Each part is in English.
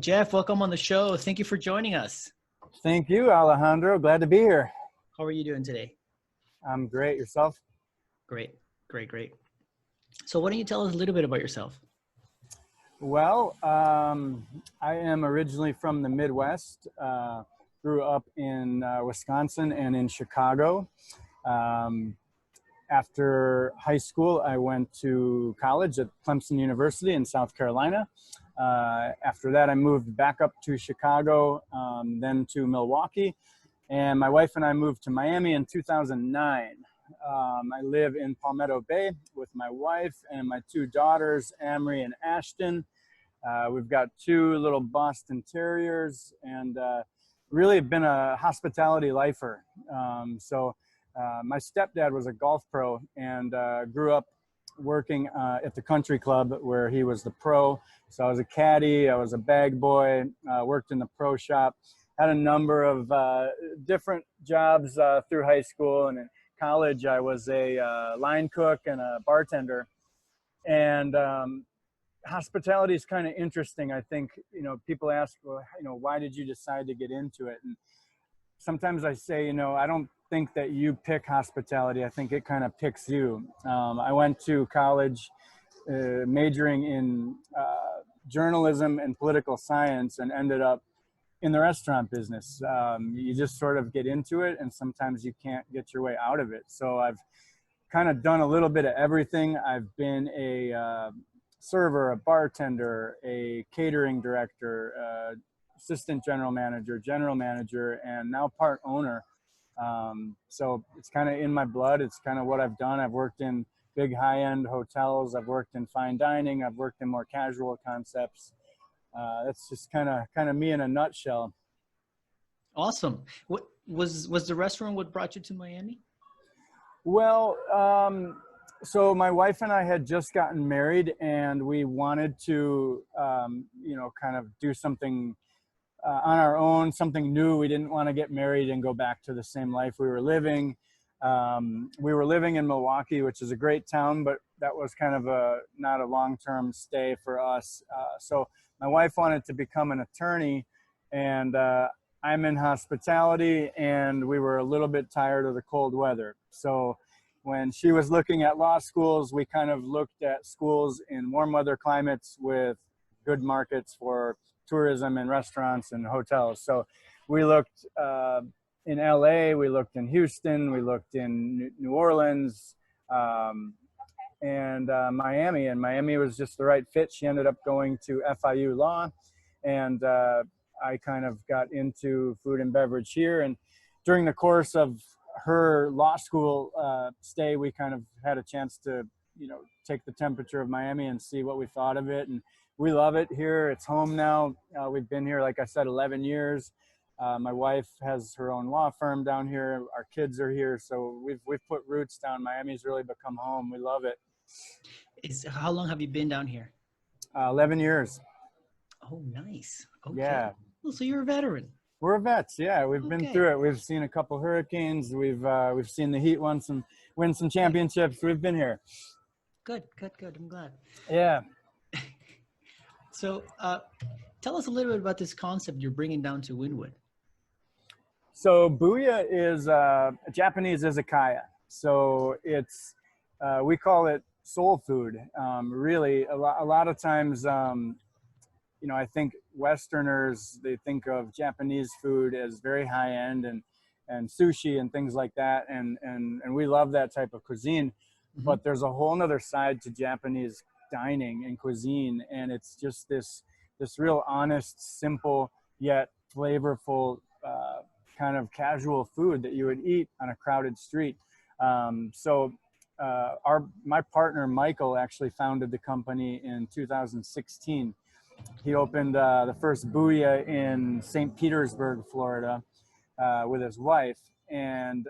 Jeff, welcome on the show. Thank you for joining us. Thank you, Alejandro. Glad to be here. How are you doing today? I'm great. Yourself? Great, great, great. So why don't you tell us a little bit about yourself? Well, I am originally from the Midwest. Grew up in Wisconsin and in Chicago. After high school, I went to college at Clemson University in South Carolina. After that, I moved back up to Chicago, then to Milwaukee. And my wife and I moved to Miami in 2009. I live in Palmetto Bay with my wife and my two daughters, Amory and Ashton. We've got two little Boston Terriers and really been a hospitality lifer. My stepdad was a golf pro and grew up working at the country club where he was the pro. So I was a caddy, I was a bag boy, worked in the pro shop, had a number of different jobs through high school, and in college I was a line cook and a bartender. And hospitality is kind of interesting. I think, people ask, well, why did you decide to get into it? And sometimes I say, I don't think that you pick hospitality. I think it kind of picks you. I went to college majoring in journalism and political science and ended up in the restaurant business. You just sort of get into it, and sometimes you can't get your way out of it. So I've kind of done a little bit of everything. I've been a server, a bartender, a catering director, assistant general manager, and now part owner. So it's kind of in my blood. It's kind of what I've done. I've worked in big high-end hotels. I've worked in fine dining. I've worked in more casual concepts. That's just kind of me in a nutshell. Awesome. What was the restaurant what brought you to Miami? Well, so my wife and I had just gotten married, and we wanted to, kind of do something on our own, something new. We didn't want to get married and go back to the same life we were living. We were living in Milwaukee, which is a great town, but that was kind of not a long-term stay for us. So my wife wanted to become an attorney, and I'm in hospitality, and we were a little bit tired of the cold weather. So when she was looking at law schools, we kind of looked at schools in warm weather climates with good markets for tourism and restaurants and hotels. So we looked in LA, we looked in Houston, we looked in New Orleans, and Miami. And Miami was just the right fit. She ended up going to FIU Law, and I kind of got into food and beverage here. And during the course of her law school stay, we kind of had a chance to, take the temperature of Miami and see what we thought of it. And we love it here. It's home now. We've been here, like I said, 11 years. My wife has her own law firm down here. Our kids are here. So we've put roots down. Miami's really become home. We love it. How long have you been down here? 11 years. Oh, nice. Okay. Yeah. Well, so you're a veteran. We're vets. Yeah. We've been through it. We've seen a couple hurricanes. We've seen the Heat win some championships. We've been here. Good. I'm glad. Yeah. So tell us a little bit about this concept you're bringing down to Wynwood. So Buya is a Japanese izakaya. So it's, we call it soul food. Really, a lot of times, I think Westerners, they think of Japanese food as very high end and sushi and things like that. And we love that type of cuisine. Mm-hmm. But there's a whole nother side to Japanese dining and cuisine. And it's just this real honest, simple, yet flavorful kind of casual food that you would eat on a crowded street. My partner, Michael, actually founded the company in 2016. He opened the first Buya in St. Petersburg, Florida, with his wife. And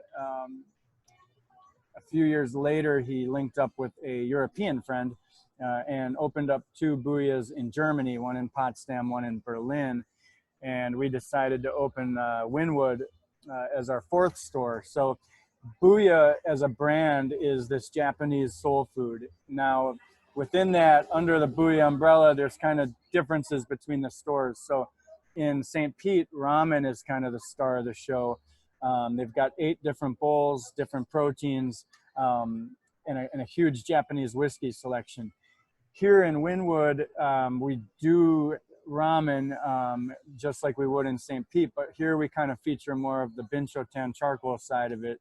a few years later, he linked up with a European friend and opened up two Buyas in Germany, one in Potsdam, one in Berlin. And we decided to open Wynwood as our fourth store. So Buya as a brand is this Japanese soul food. Now, within that, under the Buya umbrella, there's kind of differences between the stores. So in St. Pete, ramen is kind of the star of the show. They've got 8 different bowls, different proteins, and a huge Japanese whiskey selection. Here in Wynwood, we do ramen just like we would in St. Pete, but here we kind of feature more of the binchotan charcoal side of it.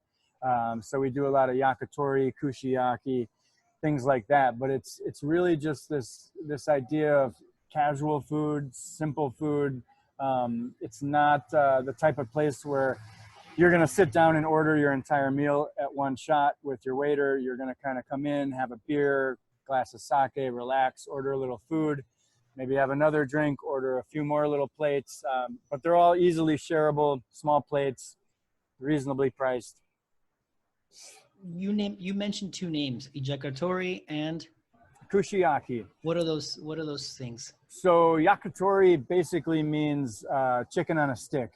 So we do a lot of yakitori, kushiyaki, things like that. But it's really just this idea of casual food, simple food. It's not the type of place where you're going to sit down and order your entire meal at one shot with your waiter. You're going to kind of come in, have a beer, glass of sake, relax, order a little food, maybe have another drink, order a few more little plates. But they're all easily shareable, small plates, reasonably priced. You mentioned 2 names, Izakayas and Kushiyaki. What are those things? So yakitori basically means chicken on a stick.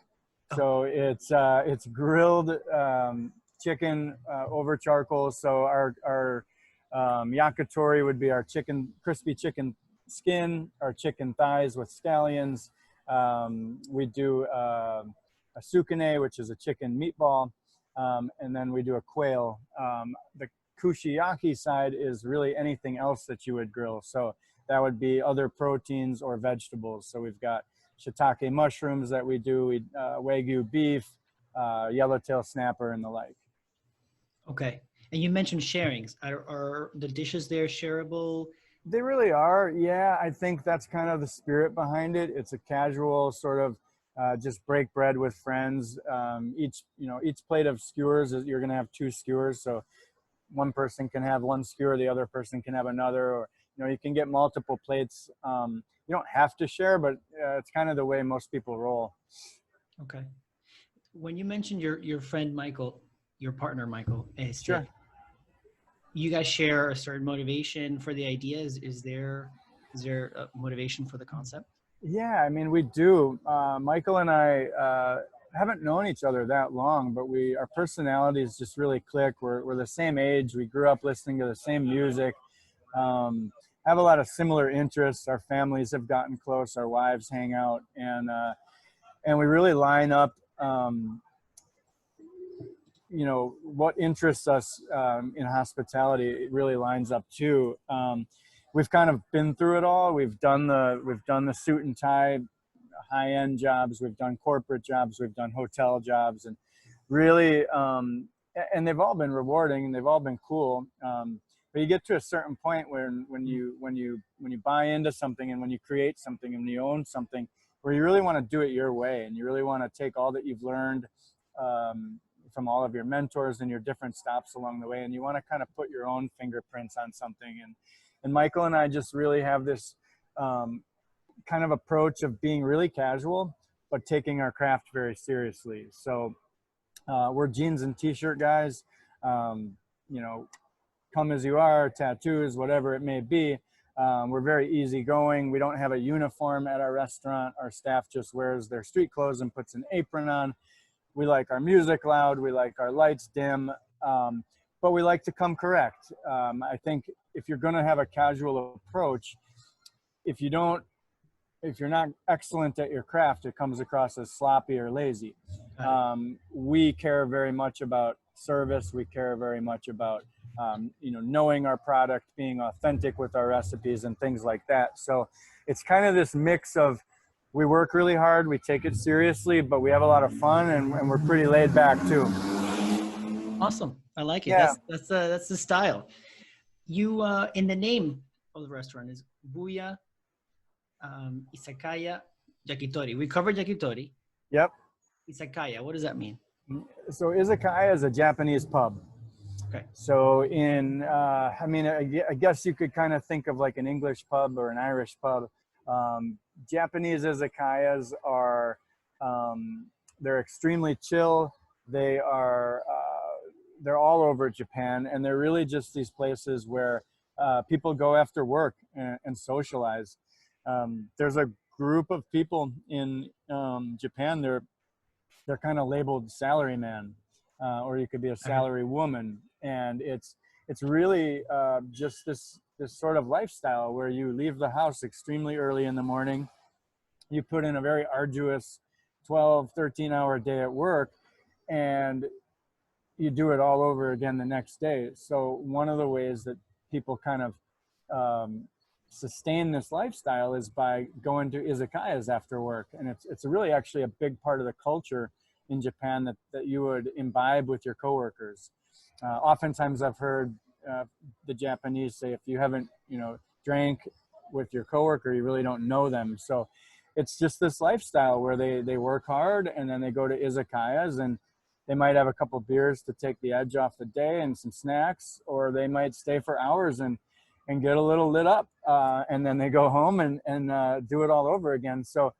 So it's grilled chicken over charcoal. So our yakitori would be our crispy chicken skin, our chicken thighs with scallions. We do a sukune, which is a chicken meatball, and then we do a quail. The kushiyaki side is really anything else that you would grill. So that would be other proteins or vegetables. So we've got shiitake mushrooms that we do, wagyu beef, yellowtail snapper, and the like. Okay. And you mentioned sharings. Are the dishes there shareable? They really are. Yeah, I think that's kind of the spirit behind it. It's a casual sort of just break bread with friends. Each plate of skewers, you're going to have 2 skewers. So one person can have 1 skewer, the other person can have another, or you can get multiple plates. You don't have to share, but it's kind of the way most people roll. Okay. When you mentioned your friend Michael, your partner Michael, Sure. You guys share a certain motivation for the idea. Is there a motivation for the concept? Yeah, I mean, we do. Michael and I haven't known each other that long, but our personalities just really click. We're the same age. We grew up listening to the same music. Have a lot of similar interests. Our families have gotten close. Our wives hang out, and we really line up. What interests us in hospitality, it really lines up too. We've kind of been through it all. We've done the suit and tie, high-end jobs. We've done corporate jobs. We've done hotel jobs, and really, and they've all been rewarding and they've all been cool. But you get to a certain point where when you buy into something and when you create something and you own something, where you really want to do it your way, and you really want to take all that you've learned from all of your mentors and your different stops along the way, and you want to kind of put your own fingerprints on something. And Michael and I just really have this kind of approach of being really casual, but taking our craft very seriously. So we're jeans and t-shirt guys, come as you are, tattoos, whatever it may be. We're very easygoing. We don't have a uniform at our restaurant. Our staff just wears their street clothes and puts an apron on. We like our music loud. We like our lights dim, but we like to come correct. I think if you're going to have a casual approach, if you're not excellent at your craft, it comes across as sloppy or lazy. We care very much about service. We care very much about knowing our product, being authentic with our recipes and things like that. So it's kind of this mix of, we work really hard, we take it seriously, but we have a lot of fun, and we're pretty laid back too. Awesome. I like it. Yeah. That's the style. You in the name of the restaurant is Buya Izakaya Yakitori. We covered Yakitori. Yep. Izakaya, what does that mean? So Izakaya is a Japanese pub. Okay. So I guess you could kind of think of like an English pub or an Irish pub. Japanese izakayas are, they're extremely chill. They're all over Japan, and they're really just these places where people go after work and socialize. There's a group of people in Japan. They're kind of labeled salaryman, or you could be a salary woman, and it's really just this sort of lifestyle where you leave the house extremely early in the morning. You put in a very arduous 12, 13-hour day at work, and you do it all over again the next day. So one of the ways that people kind of sustain this lifestyle is by going to izakayas after work. And it's really actually a big part of the culture in Japan that you would imbibe with your coworkers. Oftentimes I've heard the Japanese say, if you haven't, drank with your coworker, you really don't know them. So it's just this lifestyle where they work hard, and then they go to izakayas, and they might have a couple beers to take the edge off the day and some snacks, or they might stay for hours and get a little lit up, and then they go home and do it all over again. So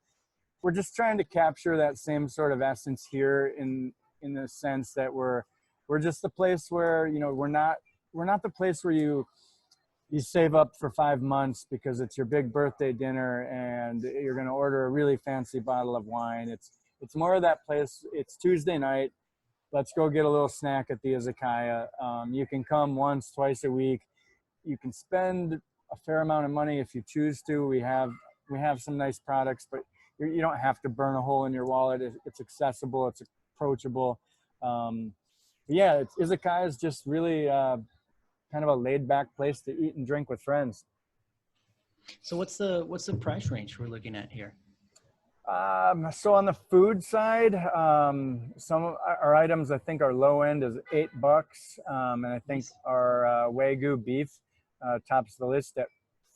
we're just trying to capture that same sort of essence here in the sense that we're just the place where, we're not the place where you save up for 5 months because it's your big birthday dinner and you're going to order a really fancy bottle of wine. It's more of that place. It's Tuesday night. Let's go get a little snack at the izakaya. You can come once, twice a week. You can spend a fair amount of money if you choose to. We have some nice products, but you don't have to burn a hole in your wallet. It's accessible. It's approachable. Izakaya is just really kind of a laid-back place to eat and drink with friends. So what's the price range we're looking at here? So on the food side, some of our items I think our low end is $8, and I think our Wagyu beef tops the list at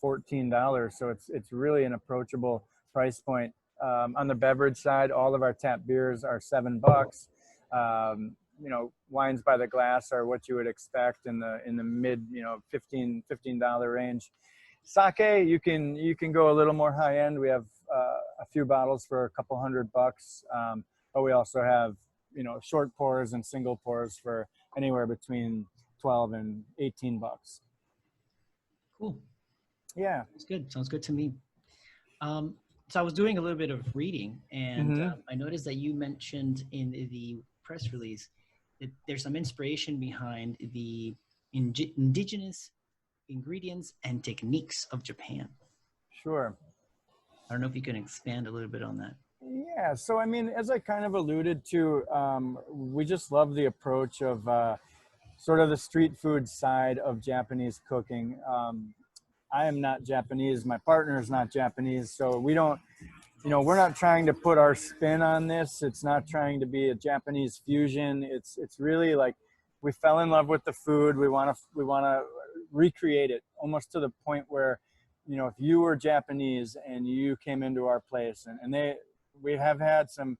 $14. So it's really an approachable price point. On the beverage side, all of our tap beers are $7. Wines by the glass are what you would expect in the mid, $15 range. Sake, you can go a little more high end. We have a few bottles for a couple $100, but we also have short pours and single pours for anywhere between $12 and $18. Cool. Yeah, Sounds good to me. So I was doing a little bit of reading, and I noticed that you mentioned in the press release that there's some inspiration behind the indigenous ingredients and techniques of Japan. Sure. I don't know if you can expand a little bit on that. Yeah, so I mean, as I kind of alluded to, we just love the approach of sort of the street food side of Japanese cooking. I am not Japanese, my partner is not Japanese, so we don't, we're not trying to put our spin on this. It's not trying to be a Japanese fusion. It's really like we fell in love with the food. We want to recreate it almost to the point where, if you were Japanese and you came into our place, and we have had some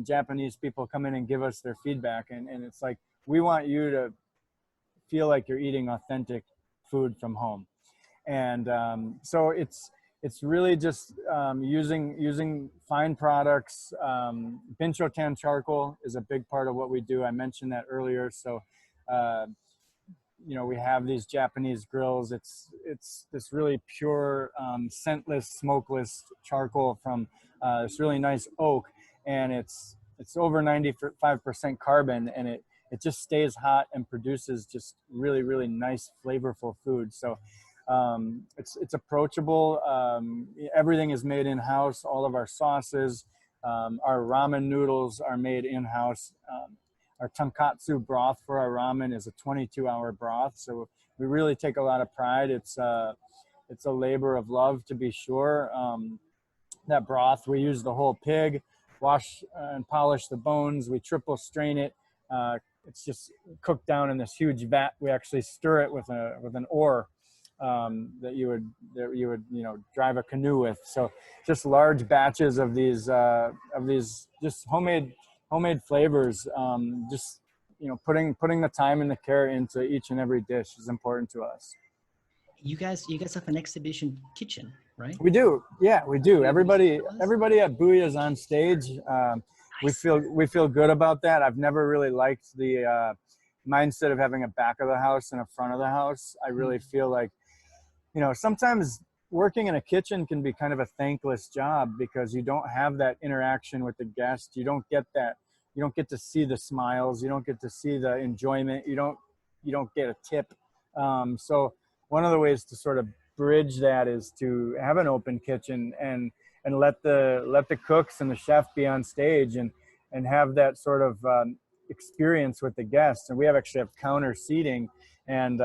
Japanese people come in and give us their feedback, and it's like, we want you to feel like you're eating authentic food from home. And so it's really just using fine products. Binchotan charcoal is a big part of what we do. I mentioned that earlier. So, we have these Japanese grills. It's this really pure, scentless, smokeless charcoal from this really nice oak, and it's over 95% carbon, and it just stays hot and produces just really, really nice, flavorful food. So it's approachable. Everything is made in-house. All of our sauces, our ramen noodles are made in-house. Our tonkatsu broth for our ramen is a 22-hour broth, so we really take a lot of pride. It's a labor of love, to be sure. That broth, we use the whole pig, wash and polish the bones. We triple strain it. It's just cooked down in this huge vat. We actually stir it with an oar that you would drive a canoe with. So just large batches of these just homemade flavors. Just putting the time and the care into each and every dish is important to us. You guys have an exhibition kitchen, right? We do. Yeah, we do. Everybody at Buya is on stage. Nice. We feel good about that. I've never really liked the mindset of having a back of the house and a front of the house. I really feel like, sometimes working in a kitchen can be kind of a thankless job because you don't have that interaction with the guest. You don't get to see the smiles. You don't get to see the enjoyment. You don't get a tip. So one of the ways to sort of bridge that is to have an open kitchen and let the cooks and the chef be on stage and have that sort of experience with the guests. And we actually have counter seating, and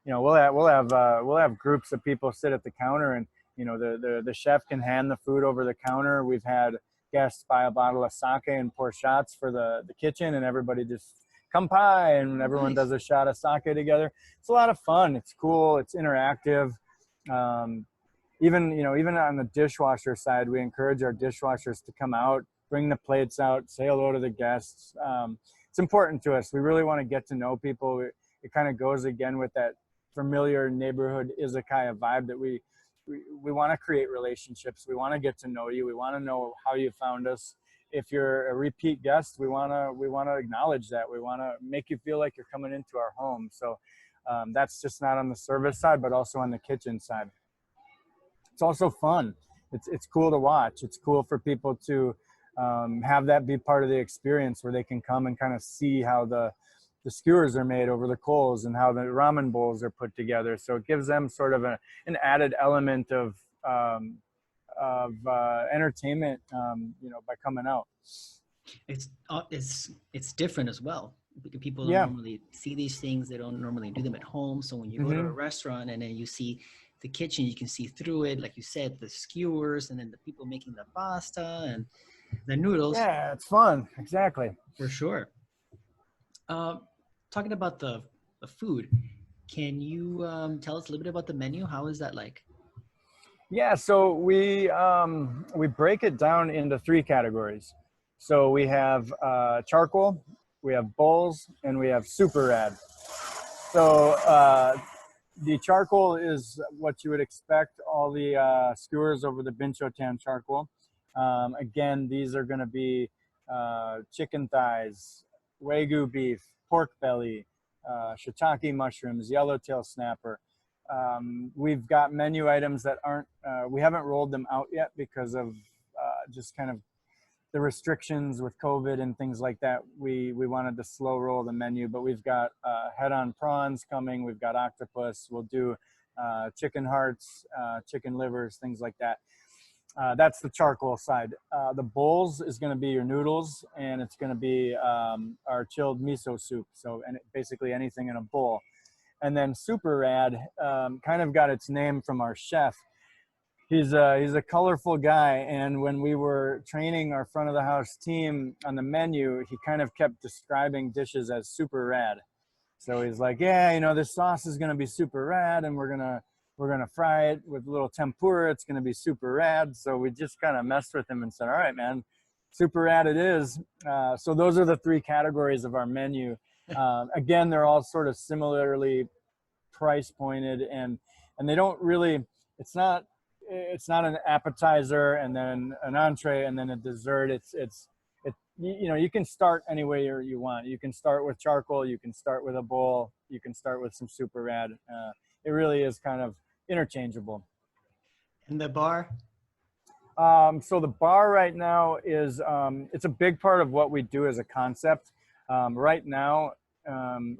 we'll have groups of people sit at the counter, and the chef can hand the food over the counter. We've had guests buy a bottle of sake and pour shots for the kitchen, and everybody just kampai, and everyone does a shot of sake together. It's a lot of fun. It's cool. It's interactive. Even on the dishwasher side, we encourage our dishwashers to come out, bring the plates out, say hello to the guests. It's important to us. We really want to get to know people. It kind of goes again with that familiar neighborhood izakaya vibe that we want to create relationships. We want to get to know you. We want to know how you found us. If you're a repeat guest, we want to acknowledge that. We want to make you feel like you're coming into our home. So that's just not on the service side, but also on the kitchen side. It's also fun. It's cool to watch. It's cool for people to have that be part of the experience, where they can come and kind of see how the skewers are made over the coals and how the ramen bowls are put together. So it gives them sort of an added element of entertainment, by coming out. It's different as well. People don't normally see these things. They don't normally do them at home. So when you go to a restaurant and then you see the kitchen, you can see through it, like you said, the skewers, and then the people making the pasta and the noodles. Yeah, it's fun. Exactly. For sure. Talking about the food, can you tell us a little bit about the menu? How is that like? Yeah, so we break it down into 3 categories. So we have charcoal, we have bowls, and we have super rad. So the charcoal is what you would expect, all the skewers over the binchotan charcoal. Again, these are going to be chicken thighs, wagyu beef, pork belly, shiitake mushrooms, yellowtail snapper. We've got menu items that aren't, we haven't rolled them out yet because of just kind of the restrictions with COVID and things like that. We wanted to slow roll the menu, but we've got head-on prawns coming. We've got octopus. We'll do chicken hearts, chicken livers, things like that. That's the charcoal side. The bowls is going to be your noodles, and it's going to be our chilled miso soup. So basically anything in a bowl. And then super rad kind of got its name from our chef. He's a colorful guy, and when we were training our front of the house team on the menu, he kind of kept describing dishes as super rad. So he's like, yeah, this sauce is going to be super rad, and we're gonna fry it with a little tempura. It's gonna be super rad. So we just kind of messed with him and said, all right, man, super rad it is. So those are the 3 categories of our menu. Again, they're all sort of similarly price pointed, and they don't really, it's not an appetizer and then an entree and then a dessert. You can start any way you want. You can start with charcoal, you can start with a bowl, you can start with some super rad. It really is kind of interchangeable. And the bar? So the bar right now is, it's a big part of what we do as a concept. Right now,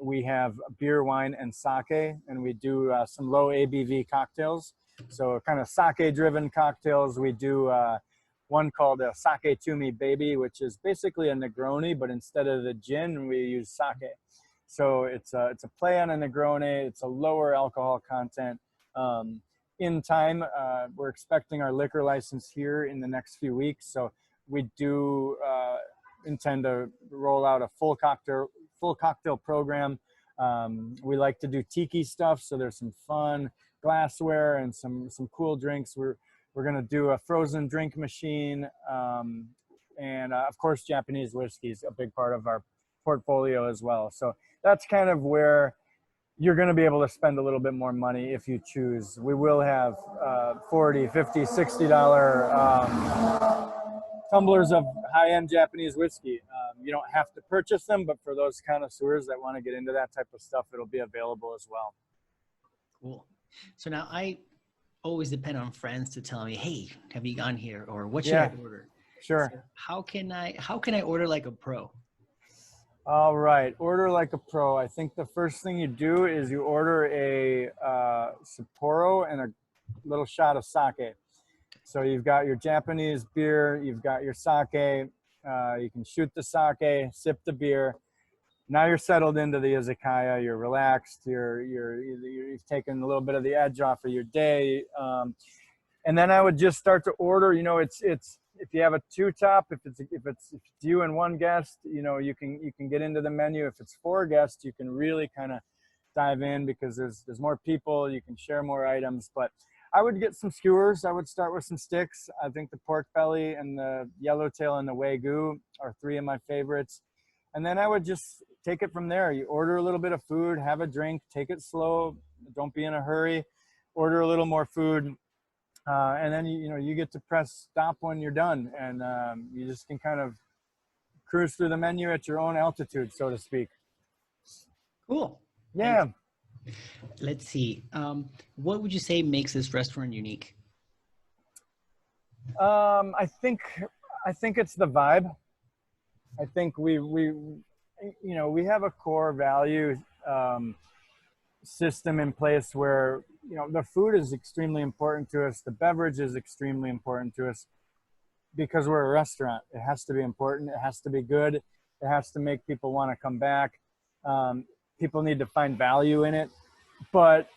we have beer, wine, and sake, and we do some low ABV cocktails. So kind of sake-driven cocktails. We do one called a Sake to Me Baby, which is basically a Negroni, but instead of the gin, we use sake. So it's a play on a Negroni. It's a lower alcohol content. In time, we're expecting our liquor license here in the next few weeks. So we do intend to roll out a full cocktail program. We like to do tiki stuff, so there's some fun glassware and some cool drinks. We're gonna do a frozen drink machine, and of course Japanese whiskey is a big part of our portfolio as well. So that's kind of where you're going to be able to spend a little bit more money if you choose. We will have $40, $50, $60 tumblers of high-end Japanese whiskey. You don't have to purchase them, but for those connoisseurs that want to get into that type of stuff, it'll be available as well. Cool. So now I always depend on friends to tell me, hey, have you gone here? Or what should I order? Sure. So how can I order like a pro? All right, order like a pro. I think the first thing you do is you order a Sapporo and a little shot of sake. So you've got your Japanese beer, you've got your sake. You can shoot the sake, sip the beer. Now you're settled into the izakaya. You're relaxed. You've taken a little bit of the edge off of your day. And then I would just start to order. You know, it's if you have a two top, if it's you and one guest, you know, you can get into the menu. If it's four guests, you can really kind of dive in because there's more people. You can share more items. But I would get some skewers. I would start with some sticks. I think the pork belly and the yellowtail and the wagyu are three of my favorites. And then I would just take it from there. You order a little bit of food, have a drink, take it slow. Don't be in a hurry. Order a little more food. And then you get to press stop when you're done, and you just can kind of cruise through the menu at your own altitude, so to speak. Cool. Yeah. Thanks. Let's see. What would you say makes this restaurant unique? I think it's the vibe. I think we have a core value system in place where the food is extremely important to us, the beverage is extremely important to us, because we're a restaurant. It has to be important, it has to be good, it has to make people want to come back. People need to find value in it. But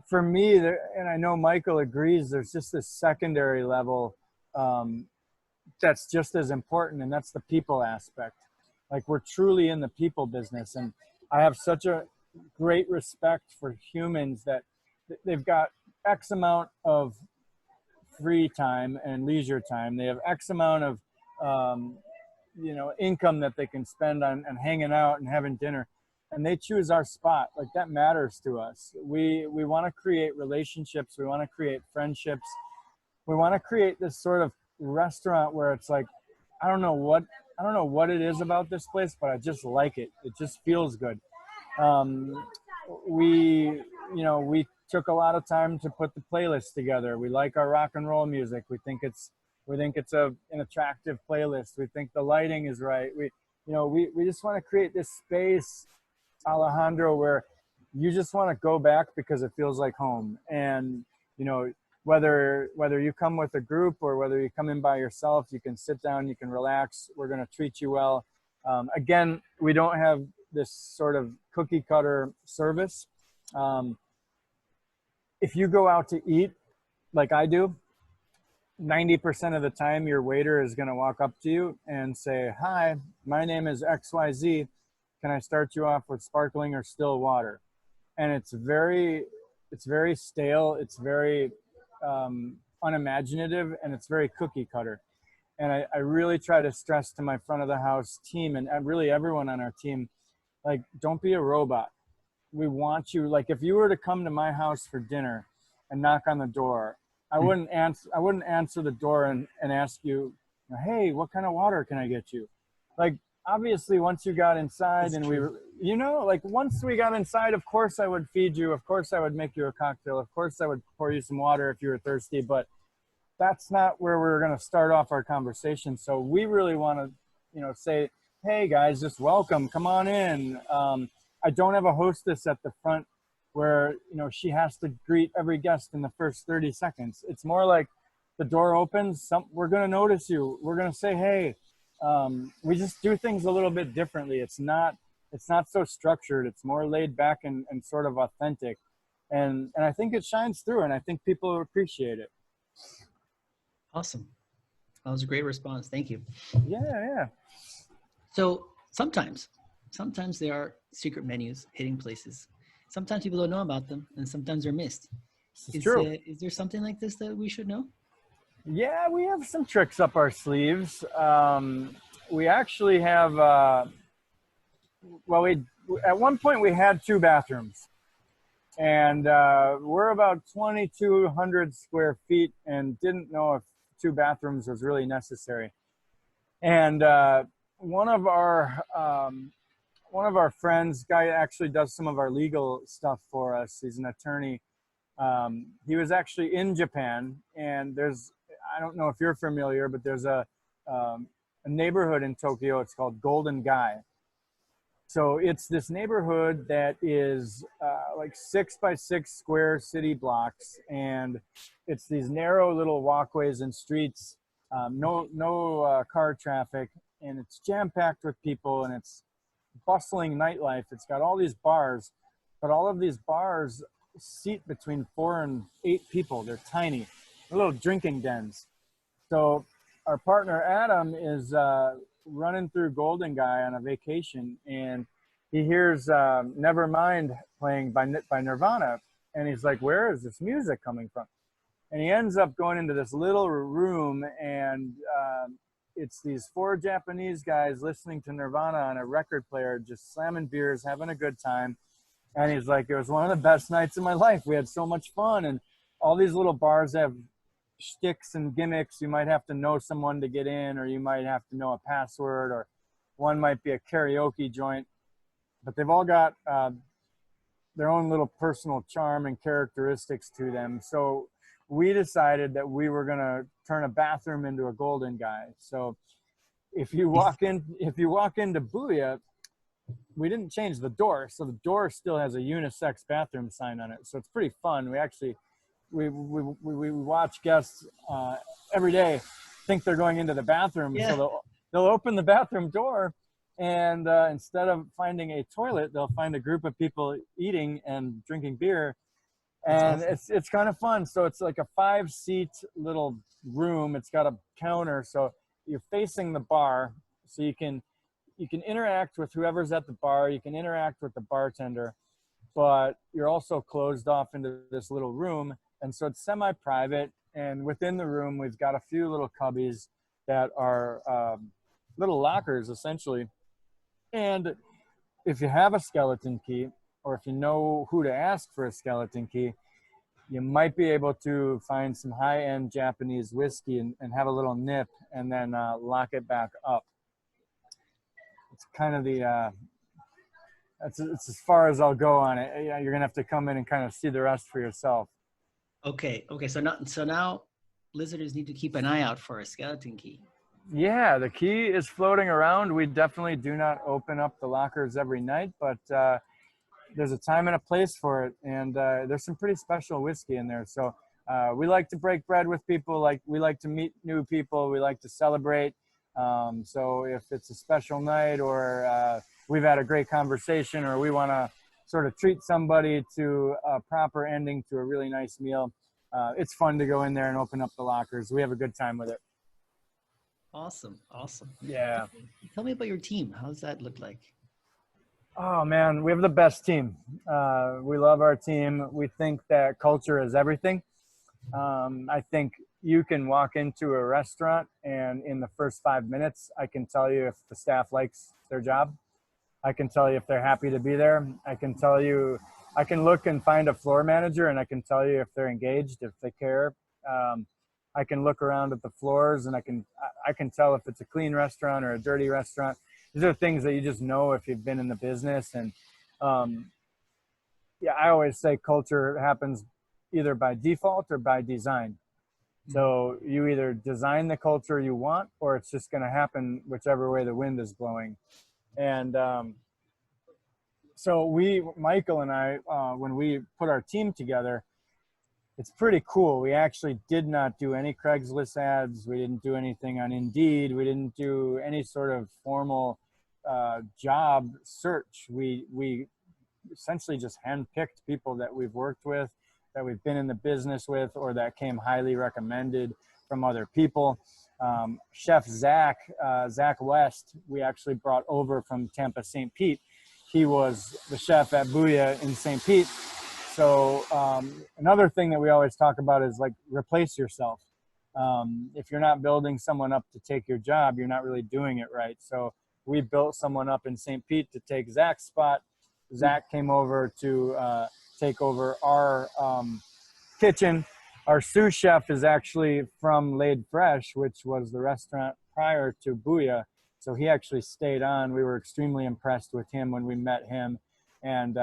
for me, and I know Michael agrees, there's just this secondary level that's just as important, and that's the people aspect. Like, we're truly in the people business, and I have such a great respect for humans that they've got X amount of free time and leisure time. They have X amount of income that they can spend on hanging out and having dinner, and they choose our spot. Like, that matters to us. We want to create relationships. We want to create friendships. We want to create this sort of restaurant where it's like, I don't know what it is about this place, but I just like it. It just feels good. We took a lot of time to put the playlist together. We like our rock and roll music. We think it's an attractive playlist. We think the lighting is right. We just want to create this space, Alejandro, where you just want to go back because it feels like home. And whether you come with a group or whether you come in by yourself, you can sit down, you can relax. We're going to treat you well. Again, we don't have this sort of cookie cutter service. If you go out to eat like I do, 90% of the time your waiter is going to walk up to you and say, "Hi, my name is XYZ. Can I start you off with sparkling or still water?" And it's very stale. It's very unimaginative, and it's very cookie cutter. And I really try to stress to my front of the house team and really everyone on our team, like, don't be a robot. We want you, like, if you were to come to my house for dinner and knock on the door, I wouldn't answer the door and ask you, "Hey, what kind of water can I get you?" Like, obviously, once you got inside, and once we got inside, of course I would feed you. Of course I would make you a cocktail. Of course I would pour you some water if you were thirsty. But that's not where we're going to start off our conversation. So we really want to, say, "Hey guys, just welcome, come on in." I don't have a hostess at the front where, she has to greet every guest in the first 30 seconds. It's more like the door opens, we're going to notice you. We're going to say, "Hey." We just do things a little bit differently. It's not so structured. It's more laid back and sort of authentic. And I think it shines through, and I think people appreciate it. Awesome. That was a great response. Thank you. Yeah. So sometimes there are secret menus, hidden places. Sometimes people don't know about them, and sometimes they're missed. It's true. Is there something like this that we should know? Yeah, we have some tricks up our sleeves. We actually have, at one point we had 2 bathrooms, and we're about 2,200 square feet and didn't know if 2 bathrooms was really necessary. And one of our friends, guy actually does some of our legal stuff for us. He's an attorney. He was actually in Japan, and I don't know if you're familiar, but there's a neighborhood in Tokyo. It's called Golden Gai. So it's this neighborhood that is like 6 by 6 square city blocks, and it's these narrow little walkways and streets, no car traffic, and it's jam packed with people, and it's bustling nightlife. It's got all these bars, but all of these bars seat between 4 and 8 people. They're tiny, little drinking dens. So our partner Adam is running through Golden Guy on a vacation, and he hears Nevermind playing by Nirvana, and he's like, where is this music coming from? And he ends up going into this little room, and it's these 4 Japanese guys listening to Nirvana on a record player, just slamming beers, having a good time. And he's like, it was one of the best nights of my life. We had so much fun. And all these little bars have shticks and gimmicks. You might have to know someone to get in, or you might have to know a password, or one might be a karaoke joint. But they've all got their own little personal charm and characteristics to them. So we decided that we were going to turn a bathroom into a Golden Guy. So if you walk into Buya, we didn't change the door. So the door still has a unisex bathroom sign on it. So it's pretty fun. We actually, we watch guests every day think they're going into the bathroom. Yeah. So they'll open the bathroom door, and instead of finding a toilet, they'll find a group of people eating and drinking beer. And awesome. It's kind of fun. So it's like a 5-seat little room. It's got a counter, so you're facing the bar, so you can interact with whoever's at the bar. You can interact with the bartender, but you're also closed off into this little room. And so it's semi-private. And within the room, we've got a few little cubbies that are little lockers, essentially. And if you have a skeleton key, or if you know who to ask for a skeleton key, you might be able to find some high-end Japanese whiskey and have a little nip, and then lock it back up. It's kind of the, it's as far as I'll go on it. Yeah, you're gonna have to come in and kind of see the rest for yourself. Okay. So now listeners need to keep an eye out for a skeleton key. Yeah, the key is floating around. We definitely do not open up the lockers every night, but there's a time and a place for it, and there's some pretty special whiskey in there. So we like to break bread with people. Like, we like to meet new people. We like to celebrate. So if it's a special night, or we've had a great conversation, or we want to sort of treat somebody to a proper ending to a really nice meal, it's fun to go in there and open up the lockers. We have a good time with it. Awesome. Yeah. Tell me about your team. How does that look like? Oh man, we have the best team. We love our team. We think that culture is everything. I think you can walk into a restaurant, and in the first 5 minutes, I can tell you if the staff likes their job. I can tell you if they're happy to be there. I can look and find a floor manager, and I can tell you if they're engaged, if they care. I can look around at the floors, and I can tell if it's a clean restaurant or a dirty restaurant. These are things that you just know if you've been in the business. And yeah, I always say culture happens either by default or by design. So you either design the culture you want, or it's just going to happen whichever way the wind is blowing. And so Michael and I, when we put our team together, it's pretty cool. We actually did not do any Craigslist ads. We didn't do anything on Indeed. We didn't do any sort of formal job search. We essentially just handpicked people that we've worked with, that we've been in the business with, or that came highly recommended from other people. Chef Zach West, we actually brought over from Tampa, St. Pete. He was the chef at Buya in St. Pete. So another thing that we always talk about is, like, replace yourself. If you're not building someone up to take your job, you're not really doing it right. So we built someone up in St. Pete to take Zach's spot. Zach came over to take over our kitchen. Our sous chef is actually from Laid Fresh, which was the restaurant prior to Buya. So he actually stayed on. We were extremely impressed with him when we met him. And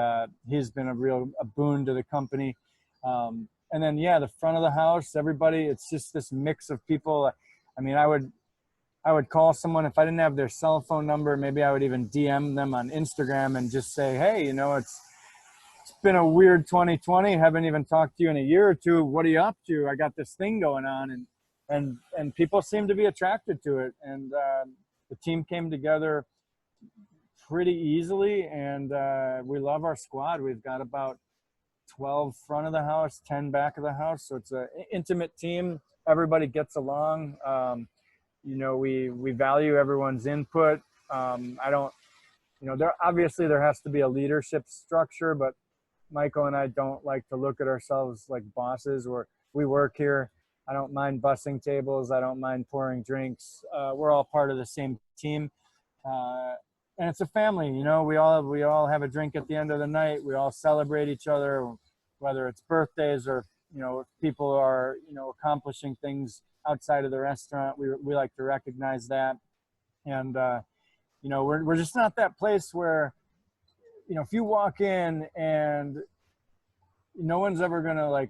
he's been a boon to the company. And then, yeah, the front of the house, everybody, it's just this mix of people. I mean, I I would call someone. If I didn't have their cell phone number, maybe I would even DM them on Instagram and just say, hey, it's been a weird 2020. Haven't even talked to you in a year or two. What are you up to? I got this thing going on. And people seem to be attracted to it. And the team came together pretty easily. And we love our squad. We've got about 12 front of the house, 10 back of the house. So it's an intimate team. Everybody gets along. We value everyone's input. I don't, there has to be a leadership structure, but Michael and I don't like to look at ourselves like bosses. We work here. I don't mind bussing tables. I don't mind pouring drinks. We're all part of the same team. And it's a family, we all have a drink at the end of the night. We all celebrate each other, whether it's birthdays or, if people are, accomplishing things outside of the restaurant. We like to recognize that. And, we're just not that place where, if you walk in and no one's ever going to like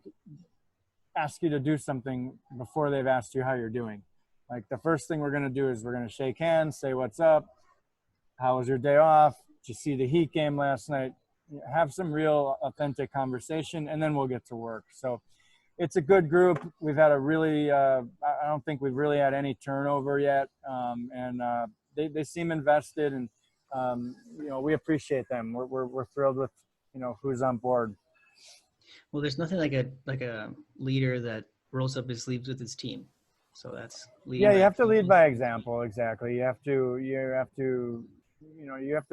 ask you to do something before they've asked you how you're doing. Like the first thing we're going to do is we're going to shake hands, say, what's up? How was your day off? Did you see the Heat game last night? Have some real authentic conversation, and then we'll get to work. So it's a good group. We've had a really, I don't think we've really had any turnover yet. They seem invested, and, we appreciate them. We're thrilled with, who's on board. Well, there's nothing like a leader that rolls up his sleeves with his team. So that's leading. Yeah, you have to lead by example. Exactly. You have to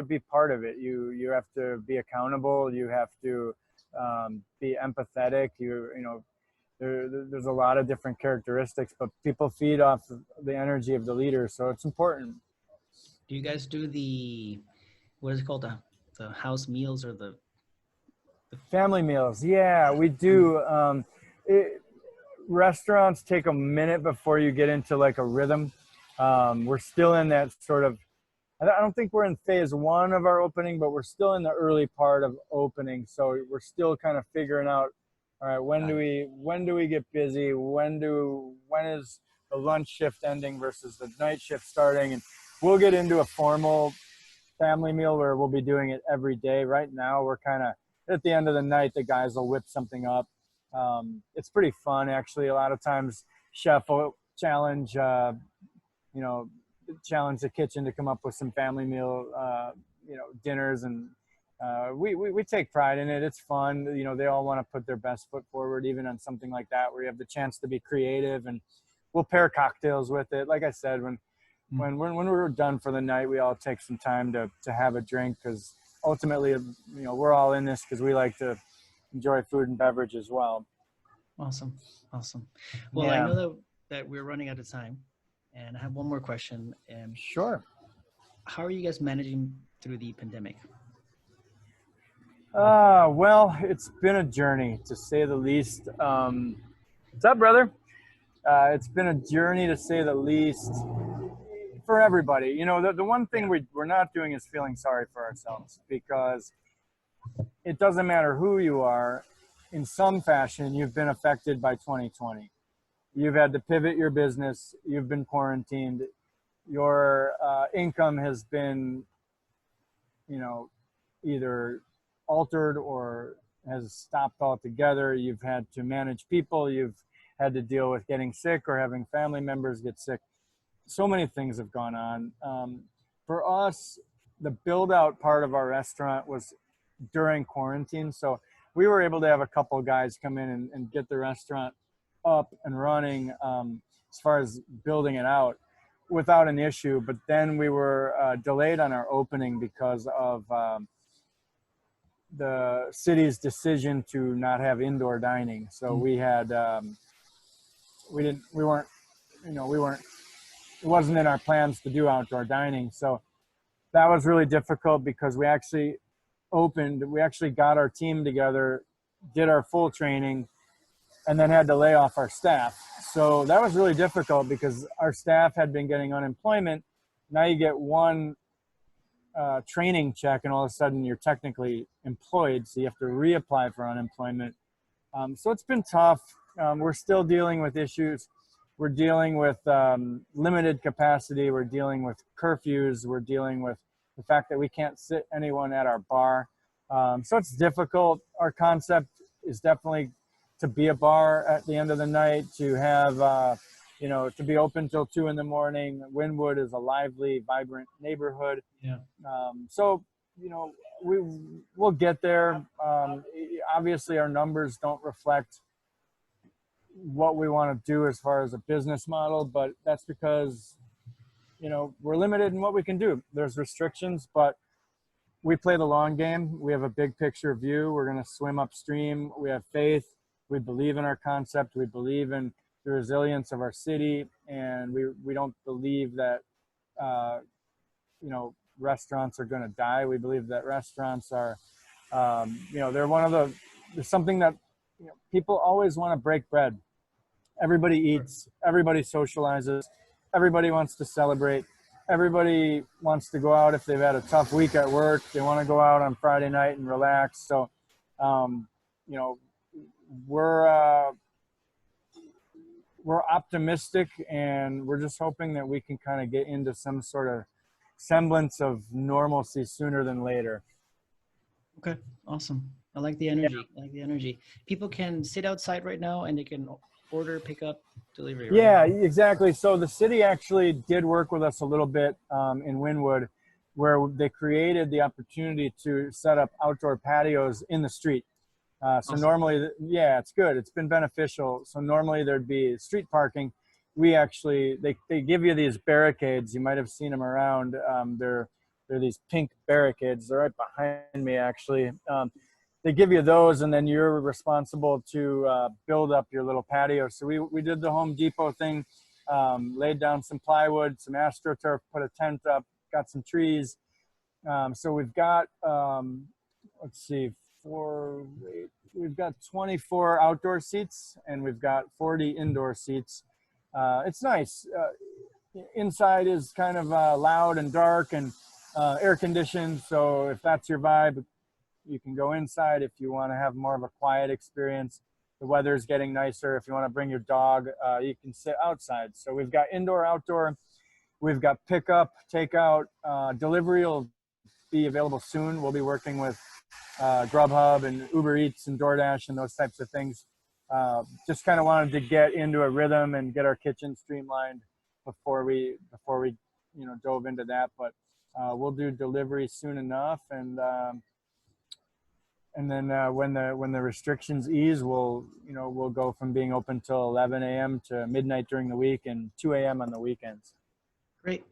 be part of it. You have to be accountable. You have to be empathetic. There's a lot of different characteristics, but people feed off the energy of the leader. So it's important. Do you guys do what is it called? The house meals or the family meals? Yeah, we do. Restaurants take a minute before you get into like a rhythm. We're still in that sort of, I don't think we're in phase one of our opening, but we're still in the early part of opening. So we're still kind of figuring out, all right, when do we get busy? When is the lunch shift ending versus the night shift starting? And we'll get into a formal family meal where we'll be doing it every day. Right now, we're kind of at the end of the night, the guys will whip something up. It's pretty fun, actually. A lot of times, chef will challenge the kitchen to come up with some family meal, dinners, and we take pride in it. It's fun. They all want to put their best foot forward, even on something like that, where you have the chance to be creative, and we'll pair cocktails with it. Like I said, when we're done for the night, we all take some time to have a drink, because ultimately, we're all in this because we like to enjoy food and beverage as well. Awesome. Well, yeah. I know that we're running out of time, and I have one more question. Sure. How are you guys managing through the pandemic? Well, it's been a journey, to say the least. What's up, brother? It's been a journey, to say the least, for everybody. The one thing we're not doing is feeling sorry for ourselves, because it doesn't matter who you are. In some fashion, you've been affected by 2020. You've had to pivot your business. You've been quarantined. Your income has been, either altered or has stopped altogether. You've had to manage people. You've had to deal with getting sick or having family members get sick. So many things have gone on. For us, the build out part of our restaurant was during quarantine. So we were able to have a couple of guys come in and get the restaurant up and running, as far as building it out, without an issue. But then we were delayed on our opening because of the city's decision to not have indoor dining. So we had, it wasn't in our plans to do outdoor dining. So that was really difficult, because we actually got our team together, did our full training, and then had to lay off our staff. So that was really difficult, because our staff had been getting unemployment. Now you get one training check, and all of a sudden you're technically employed, so you have to reapply for unemployment. So it's been tough. We're still dealing with issues we're dealing with limited capacity. We're dealing with curfews. We're dealing with the fact that we can't sit anyone at our bar. So it's difficult. Our concept is definitely to be a bar at the end of the night, to have, to be open till 2 in the morning. Wynwood is a lively, vibrant neighborhood. Yeah. So, we'll get there. Obviously, our numbers don't reflect what we want to do as far as a business model, but that's because, we're limited in what we can do. There's restrictions, but we play the long game. We have a big picture view. We're going to swim upstream. We have faith. We believe in our concept. We believe in the resilience of our city. And we don't believe that, restaurants are going to die. We believe that restaurants are, they're there's something that, people always want to break bread. Everybody eats, everybody socializes, everybody wants to celebrate. Everybody wants to go out if they've had a tough week at work. They want to go out on Friday night and relax. So, we're optimistic, and we're just hoping that we can kind of get into some sort of semblance of normalcy sooner than later. Okay, awesome. I like the energy. Yeah. I like the energy. People can sit outside right now and they can order, pick up, delivery. Right? Yeah, exactly. So the city actually did work with us a little bit in Wynwood, where they created the opportunity to set up outdoor patios in the street. So awesome. Normally, it's good. It's been beneficial. So normally there'd be street parking. We actually, they give you these barricades. You might have seen them around. They're these pink barricades. They're right behind me, actually. They give you those, and then you're responsible to build up your little patio. So we did the Home Depot thing, laid down some plywood, some AstroTurf, put a tent up, got some trees. So we've got, we've got 24 outdoor seats, and we've got 40 indoor seats. It's nice. Inside is kind of loud and dark and air conditioned. So if that's your vibe, you can go inside. If you want to have more of a quiet experience, the weather's getting nicer. If you want to bring your dog, you can sit outside. So we've got indoor, outdoor. We've got pickup, takeout. Delivery will be available soon. We'll be working with Grubhub and Uber Eats and DoorDash and those types of things. Just kind of wanted to get into a rhythm and get our kitchen streamlined before we dove into that. But we'll do delivery soon enough, and then when the restrictions ease, we'll go from being open till 11 a.m. to midnight during the week and 2 a.m. on the weekends. Great.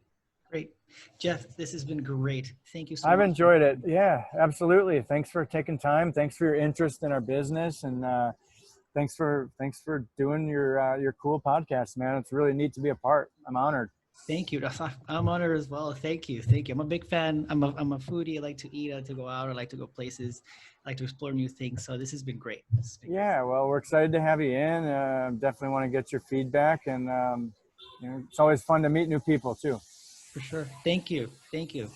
Jeff, this has been great. Thank you so much. I've enjoyed it. Yeah, absolutely. Thanks for taking time. Thanks for your interest in our business, and thanks for doing your cool podcast, man. It's really neat to be a part. I'm honored. Thank you. I'm honored as well. Thank you. I'm a big fan. I'm a foodie. I like to eat. I like to go out. I like to go places. I like to explore new things. So this has been great. Well, we're excited to have you in. Definitely want to get your feedback, and it's always fun to meet new people too. For sure. Thank you. Thank you.